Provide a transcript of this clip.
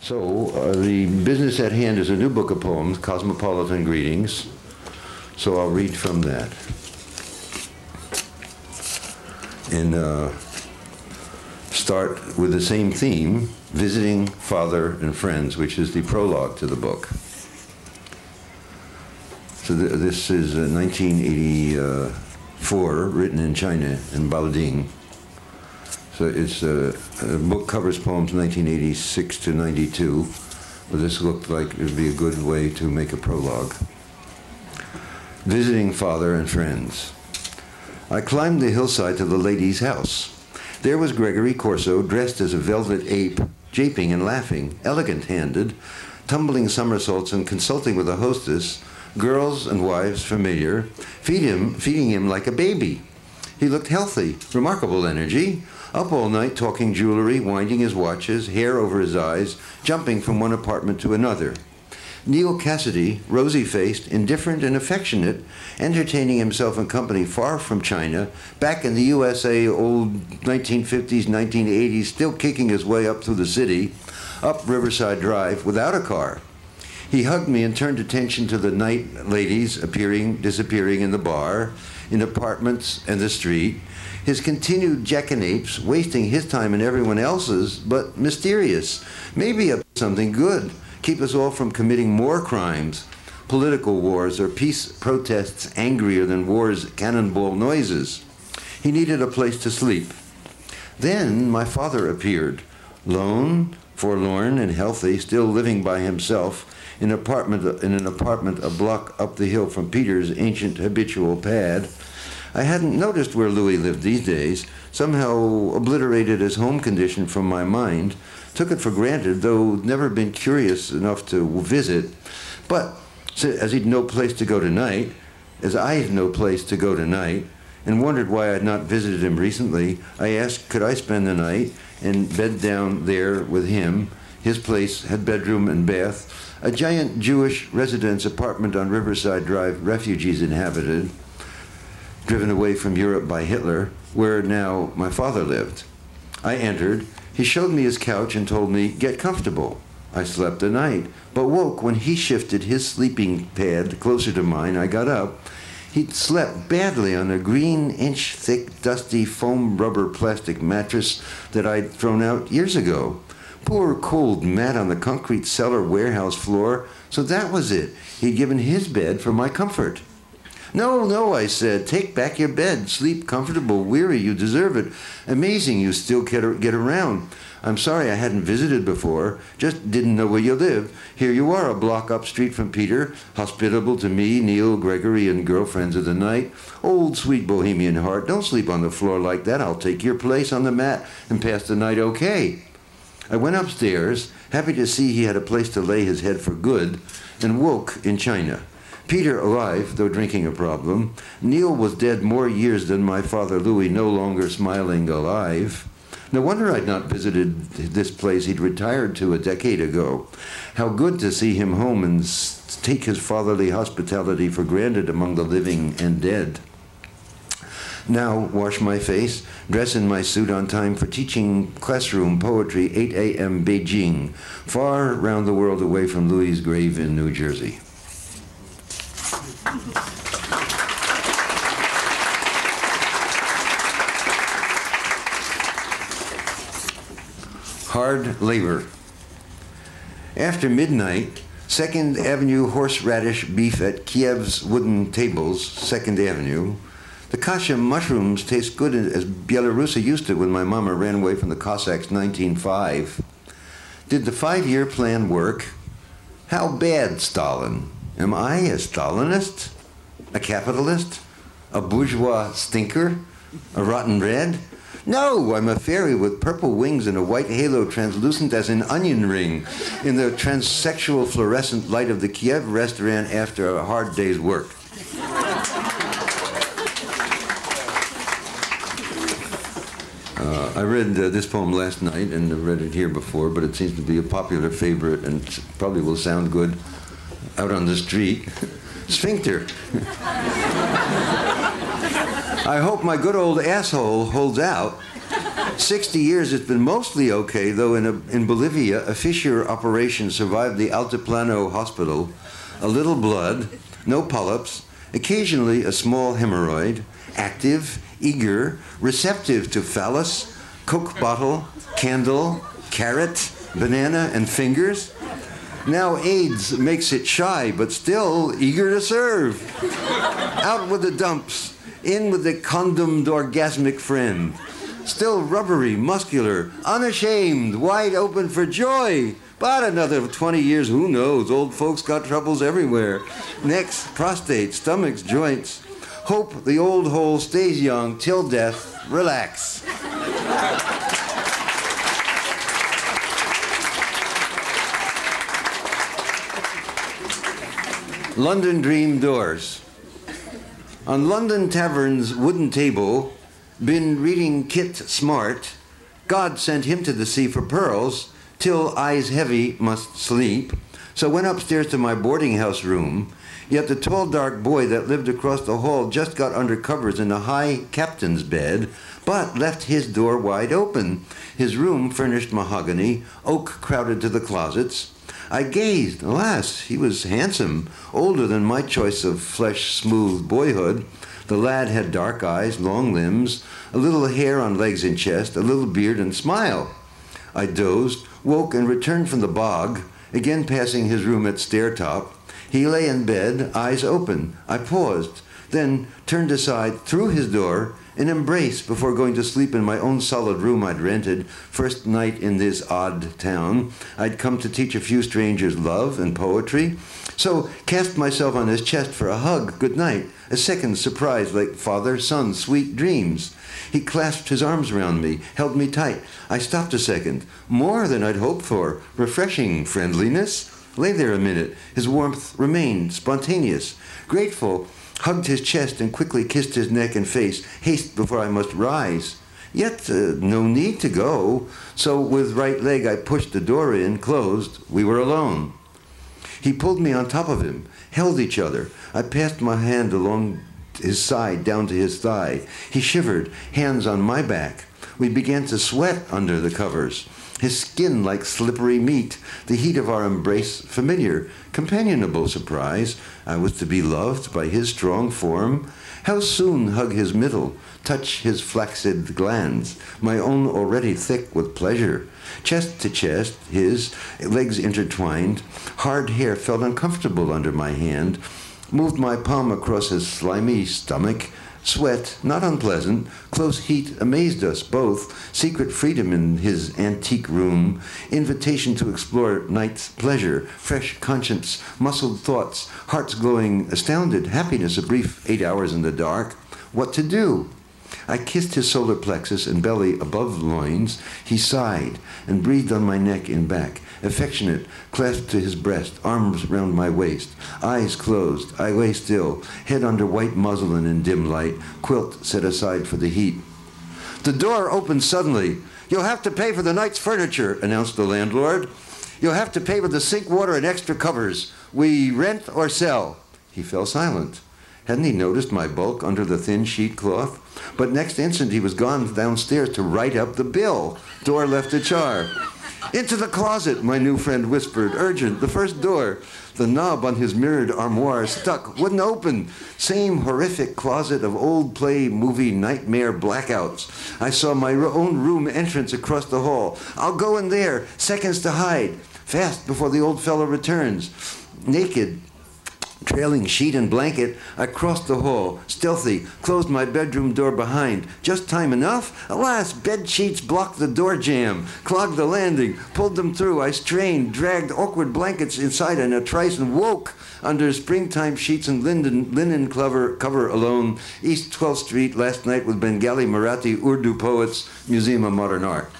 So the business at hand is a new book of poems, Cosmopolitan Greetings. So I'll read from that. And start with the same theme, visiting father and friends, which is the prologue to the book. So this is 1984, written in China, in Baoding. So it's a book covers poems 1986 to 92, but this looked like it would be a good way to make a prologue. Visiting father and friends. I climbed the hillside to the lady's house. There was Gregory Corso, dressed as a velvet ape, japing and laughing, elegant-handed, tumbling somersaults and consulting with a hostess, girls and wives familiar, feeding him like a baby. He looked healthy, remarkable energy, up all night talking jewelry, winding his watches, hair over his eyes, jumping from one apartment to another. Neil Cassidy, rosy-faced, indifferent and affectionate, entertaining himself in company far from China, back in the USA, old 1950s, 1980s, still kicking his way up through the city, up Riverside Drive, without a car. He hugged me and turned attention to the night ladies appearing, disappearing in the bar, in apartments and the street, his continued jackanapes, wasting his time and everyone else's, but mysterious, maybe up to something good, keep us all from committing more crimes, political wars or peace protests angrier than war's cannonball noises. He needed a place to sleep. Then my father appeared, lone, forlorn and healthy, still living by himself in an apartment a block up the hill from Peter's ancient habitual pad. I hadn't noticed where Louis lived these days, somehow obliterated his home condition from my mind, took it for granted, though never been curious enough to visit. But as he'd no place to go tonight, as I had no place to go tonight, and wondered why I had not visited him recently, I asked could I spend the night and bed down there with him. His place had bedroom and bath, a giant Jewish residence apartment on Riverside Drive refugees inhabited, driven away from Europe by Hitler, where now my father lived. I entered. He showed me his couch and told me, get comfortable. I slept the night, but woke when he shifted his sleeping pad closer to mine. I got up. He'd slept badly on a green, inch-thick, dusty foam rubber plastic mattress that I'd thrown out years ago. Poor cold mat on the concrete cellar warehouse floor, so that was it. He'd given his bed for my comfort. No, no, I said, take back your bed. Sleep comfortable, weary, you deserve it. Amazing you still get around. I'm sorry I hadn't visited before, just didn't know where you live. Here you are, a block up street from Peter, hospitable to me, Neil, Gregory, and girlfriends of the night. Old sweet bohemian heart, don't sleep on the floor like that. I'll take your place on the mat and pass the night okay. I went upstairs, happy to see he had a place to lay his head for good, and woke in China. Peter alive, though drinking a problem. Neil was dead more years than my father Louis, no longer smiling alive. No wonder I'd not visited this place he'd retired to a decade ago. How good to see him home and take his fatherly hospitality for granted among the living and dead. Now, wash my face, dress in my suit on time for teaching classroom poetry, 8 a.m. Beijing, far round the world away from Louis's grave in New Jersey. Hard labor. After midnight, 2nd Avenue horseradish beef at Kiev's wooden tables, 2nd Avenue. The kasha mushrooms taste good as Belarusa used to when my mama ran away from the Cossacks 1905. Did the 5-year plan work? How bad, Stalin? Am I a Stalinist? A capitalist? A bourgeois stinker? A rotten red? No, I'm a fairy with purple wings and a white halo translucent as an onion ring in the transsexual fluorescent light of the Kiev restaurant after a hard day's work. I read this poem last night and I've read it here before, but it seems to be a popular favorite and probably will sound good out on the street. Sphincter. I hope my good old asshole holds out. 60 years it's been mostly okay, though in Bolivia, a fissure operation survived the Altiplano hospital. A little blood, no polyps, occasionally a small hemorrhoid, active, eager, receptive to phallus, Coke bottle, candle, carrot, banana, and fingers. Now AIDS makes it shy, but still eager to serve. Out with the dumps, in with the condomed orgasmic friend. Still rubbery, muscular, unashamed, wide open for joy. But another 20 years, who knows? Old folks got troubles everywhere. Necks, prostate, stomachs, joints. Hope the old hole stays young till death. Relax. London Dream Doors. On London Tavern's wooden table, been reading Kit Smart. God sent him to the sea for pearls, till eyes heavy must sleep. So went upstairs to my boarding house room. Yet the tall dark boy that lived across the hall just got under covers in a high captain's bed, but left his door wide open. His room furnished mahogany, oak crowded to the closets. I gazed. Alas, he was handsome, older than my choice of flesh-smooth boyhood. The lad had dark eyes, long limbs, a little hair on legs and chest, a little beard and smile. I dozed, woke, and returned from the bog, again passing his room at stair-top. He lay in bed, eyes open. I paused, then turned aside, through his door, an embrace before going to sleep in my own solid room I'd rented, first night in this odd town. I'd come to teach a few strangers love and poetry, so cast myself on his chest for a hug, good night, a second surprise like father-son, sweet dreams. He clasped his arms around me, held me tight. I stopped a second, more than I'd hoped for, refreshing friendliness. Lay there a minute, his warmth remained spontaneous, grateful, hugged his chest and quickly kissed his neck and face, haste before I must rise. Yet no need to go, so with right leg I pushed the door in, closed. We were alone. He pulled me on top of him, held each other. I passed my hand along his side down to his thigh. He shivered, hands on my back. We began to sweat under the covers. His skin like slippery meat, the heat of our embrace familiar, companionable surprise. I was to be loved by his strong form. How soon hug his middle, touch his flaccid glands, my own already thick with pleasure. Chest to chest, his legs intertwined, hard hair felt uncomfortable under my hand, moved my palm across his slimy stomach. Sweat, not unpleasant, close heat amazed us both, secret freedom in his antique room, invitation to explore night's pleasure, fresh conscience, muscled thoughts, hearts glowing, astounded, happiness, a brief 8 hours in the dark. What to do? I kissed his solar plexus and belly above loins. He sighed and breathed on my neck and back, affectionate, clasped to his breast, arms round my waist, eyes closed. I lay still, head under white muslin in dim light, quilt set aside for the heat. The door opened suddenly. "You'll have to pay for the night's furniture," announced the landlord. "You'll have to pay with the sink water and extra covers. We rent or sell." He fell silent. Hadn't he noticed my bulk under the thin sheet cloth? But next instant he was gone downstairs to write up the bill. Door left ajar. "Into the closet," my new friend whispered. "Urgent, the first door." The knob on his mirrored armoire stuck, wouldn't open. Same horrific closet of old play movie nightmare blackouts. I saw my own room entrance across the hall. "I'll go in there, seconds to hide. Fast before the old fellow returns." Naked, trailing sheet and blanket, I crossed the hall, stealthy, closed my bedroom door behind. Just time enough? Alas, bed sheets blocked the door jamb, clogged the landing, pulled them through. I strained, dragged awkward blankets inside in a trice and woke under springtime sheets and linen cover alone. East 12th Street last night with Bengali, Marathi, Urdu poets, Museum of Modern Art.